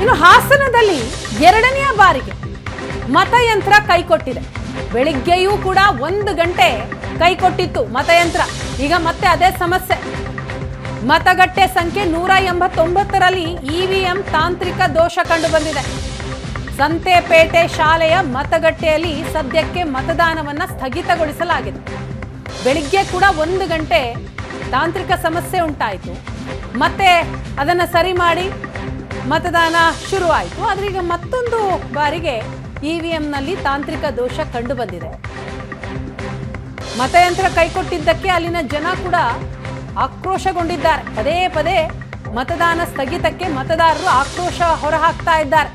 ಇನ್ನು ಹಾಸನದಲ್ಲಿ ಎರಡನೆಯ ಬಾರಿಗೆ ಮತಯಂತ್ರ ಕೈಕೊಟ್ಟಿದೆ. ಬೆಳಿಗ್ಗೆಯೂ ಕೂಡ 1 ಗಂಟೆ ಕೈಕೊಟ್ಟಿತ್ತು ಮತಯಂತ್ರ. ಈಗ ಮತ್ತೆ ಅದೇ ಸಮಸ್ಯೆ. ಮತಗಟ್ಟೆ ಸಂಖ್ಯೆ 189ರಲ್ಲಿ ಇವಿಎಂ ತಾಂತ್ರಿಕ ದೋಷ ಕಂಡು ಬಂದಿದೆ. ಸಂತೆಪೇಟೆ ಶಾಲೆಯ ಮತಗಟ್ಟೆಯಲ್ಲಿ ಸದ್ಯಕ್ಕೆ ಮತದಾನವನ್ನ ಸ್ಥಗಿತಗೊಳಿಸಲಾಗಿದೆ. ಬೆಳಿಗ್ಗೆ ಕೂಡ 1 ಗಂಟೆ ತಾಂತ್ರಿಕ ಸಮಸ್ಯೆ ಉಂಟಾಯಿತು. ಮತ್ತೆ ಅದನ್ನು ಸರಿ ಮಾಡಿ ಮತದಾನ ಶುರುವಾಯಿತು. ಆದರೆ ಈಗ ಮತ್ತೊಂದು ಬಾರಿಗೆ ಇವಿಎಂನಲ್ಲಿ ತಾಂತ್ರಿಕ ದೋಷ ಕಂಡು ಬಂದಿದೆ. ಮತಯಂತ್ರ ಕೈಕೊಟ್ಟಿದ್ದಕ್ಕೆ ಅಲ್ಲಿನ ಜನ ಕೂಡ ಆಕ್ರೋಶಗೊಂಡಿದ್ದಾರೆ. ಪದೇ ಪದೇ ಮತದಾನ ಸ್ಥಗಿತಕ್ಕೆ ಮತದಾರರು ಆಕ್ರೋಶ ಹೊರಹಾಕ್ತಾ ಇದ್ದಾರೆ.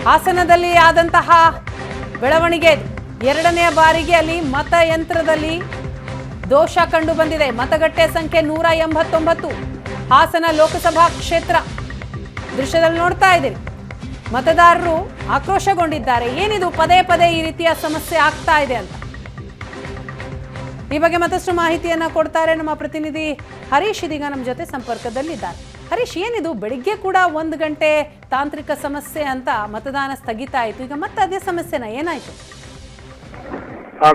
ಹಾಸನದಲ್ಲಿ ಆದಂತಹ ಬೆಳವಣಿಗೆ ಎರಡನೆಯ ಬಾರಿಗೆ ಅಲ್ಲಿ ಮತಯಂತ್ರದಲ್ಲಿ ದೋಷ ಕಂಡು ಬಂದಿದೆ. ಮತಗಟ್ಟೆ ಸಂಖ್ಯೆ 189 ಹಾಸನ ಲೋಕಸಭಾ ಕ್ಷೇತ್ರ. ದೃಶ್ಯದಲ್ಲಿ ನೋಡ್ತಾ ಇದ್ದೀರಿ, ಮತದಾರರು ಆಕ್ರೋಶಗೊಂಡಿದ್ದಾರೆ. ಏನಿದು ಪದೇ ಪದೇ ಈ ರೀತಿಯ ಸಮಸ್ಯೆ ಆಗ್ತಾ ಇದೆ ಅಂತ. ಈ ಬಗ್ಗೆ ಮತ್ತಷ್ಟು ಮಾಹಿತಿಯನ್ನ ಕೊಡ್ತಾರೆ ನಮ್ಮ ಪ್ರತಿನಿಧಿ ಹರೀಶ್. ಇದೀಗ ನಮ್ಮ ಜೊತೆ ಸಂಪರ್ಕದಲ್ಲಿದ್ದಾರೆ. ಹರೀಶ್, ಏನಿದು ಬೆಳಿಗ್ಗೆ ಕೂಡ 1 ಗಂಟೆ ತಾಂತ್ರಿಕ ಸಮಸ್ಯೆ ಅಂತ ಮತದಾನ ಸ್ಥಗಿತ ಆಯಿತು, ಈಗ ಮತ್ತೆ ಅದೇ ಸಮಸ್ಯೆನಾ, ಏನಾಯ್ತು?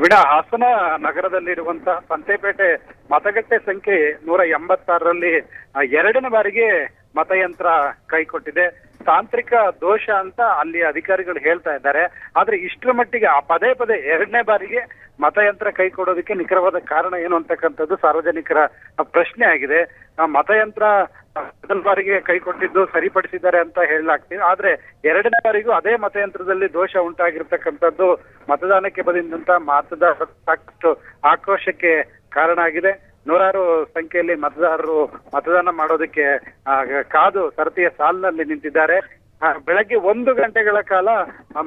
ವೀಣಾ, ಹಾಸನ ನಗರದಲ್ಲಿರುವಂತಹ ಸಂತೆಪೇಟೆ ಮತಗಟ್ಟೆ ಸಂಖ್ಯೆ 186ರಲ್ಲಿ ಎರಡನೇ ಬಾರಿಗೆ ಮತಯಂತ್ರ ಕೈಕೊಟ್ಟಿದೆ. ತಾಂತ್ರಿಕ ದೋಷ ಅಂತ ಅಲ್ಲಿ ಅಧಿಕಾರಿಗಳು ಹೇಳ್ತಾ ಇದ್ದಾರೆ. ಆದ್ರೆ ಇಷ್ಟರ ಮಟ್ಟಿಗೆ ಪದೇ ಪದೇ ಎರಡನೇ ಬಾರಿಗೆ ಮತಯಂತ್ರ ಕೈ ಕೊಡೋದಕ್ಕೆ ನಿಖರವಾದ ಕಾರಣ ಏನು ಅಂತಕ್ಕಂಥದ್ದು ಸಾರ್ವಜನಿಕರ ಪ್ರಶ್ನೆ ಆಗಿದೆ. ಮತಯಂತ್ರ ಮೊದಲ ಬಾರಿಗೆ ಕೈ ಕೊಟ್ಟಿದ್ದು ಸರಿಪಡಿಸಿದ್ದಾರೆ ಅಂತ ಹೇಳಲಾಗ್ತಿದೆ. ಆದ್ರೆ ಎರಡನೇ ಬಾರಿಗೂ ಅದೇ ಮತಯಂತ್ರದಲ್ಲಿ ದೋಷ ಉಂಟಾಗಿರ್ತಕ್ಕಂಥದ್ದು ಮತದಾನಕ್ಕೆ ಬಂದಿದ್ದಂತ ಮತದಾರರ ಸಾಕಷ್ಟು ಆಕ್ರೋಶಕ್ಕೆ ಕಾರಣ ಆಗಿದೆ. ನೂರಾರು ಸಂಖ್ಯೆಯಲ್ಲಿ ಮತದಾರರು ಮತದಾನ ಮಾಡೋದಕ್ಕೆ ಕಾದು ಸರತಿಯ ಸಾಲಿನಲ್ಲಿ ನಿಂತಿದ್ದಾರೆ. ಬೆಳಗ್ಗೆ 1 ಗಂಟೆಗಳ ಕಾಲ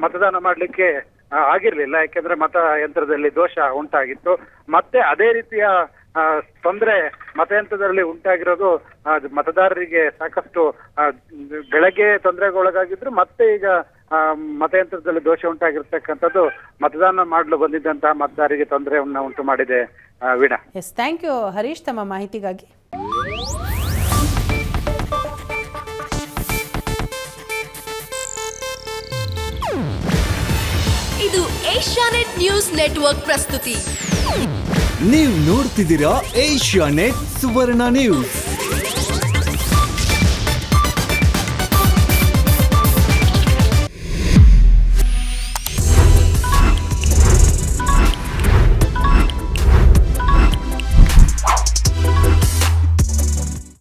ಮತದಾನ ಮಾಡ್ಲಿಕ್ಕೆ ಆಗಿರ್ಲಿಲ್ಲ, ಯಾಕೆಂದ್ರೆ ಮತಯಂತ್ರದಲ್ಲಿ ದೋಷ ಉಂಟಾಗಿತ್ತು. ಮತ್ತೆ ಅದೇ ರೀತಿಯ ತೊಂದರೆ ಮತಯಂತ್ರದಲ್ಲಿ ಉಂಟಾಗಿರೋದು ಮತದಾರರಿಗೆ ಸಾಕಷ್ಟು ಬೆಳಗ್ಗೆ ತೊಂದರೆಗೊಳಗಾಗಿದ್ರು. ಮತ್ತೆ ಈಗ ಮತಯಂತ್ರದಲ್ಲಿ ದೋಷ ಉಂಟಾಗಿರ್ತಕ್ಕಂಥದ್ದು ಮತದಾನ ಮಾಡಲು ಬಂದಿದ್ದಂತಹ ಮತದಾರರಿಗೆ ತೊಂದರೆಯನ್ನ ಉಂಟು ಮಾಡಿದೆ. Veena, yes, thank you Harish ತಮ್ಮ ಮಾಹಿತಿಗಾಗಿ. ಇದು ಏಷ್ಯಾನೆಟ್ ನ್ಯೂಸ್ ನೆಟ್ವರ್ಕ್ ಪ್ರಸ್ತುತಿ. ನೀವು ನೋಡ್ತಿದ್ದೀರಾ ಏಷ್ಯಾನೆಟ್ ಸುವರ್ಣ ನ್ಯೂಸ್.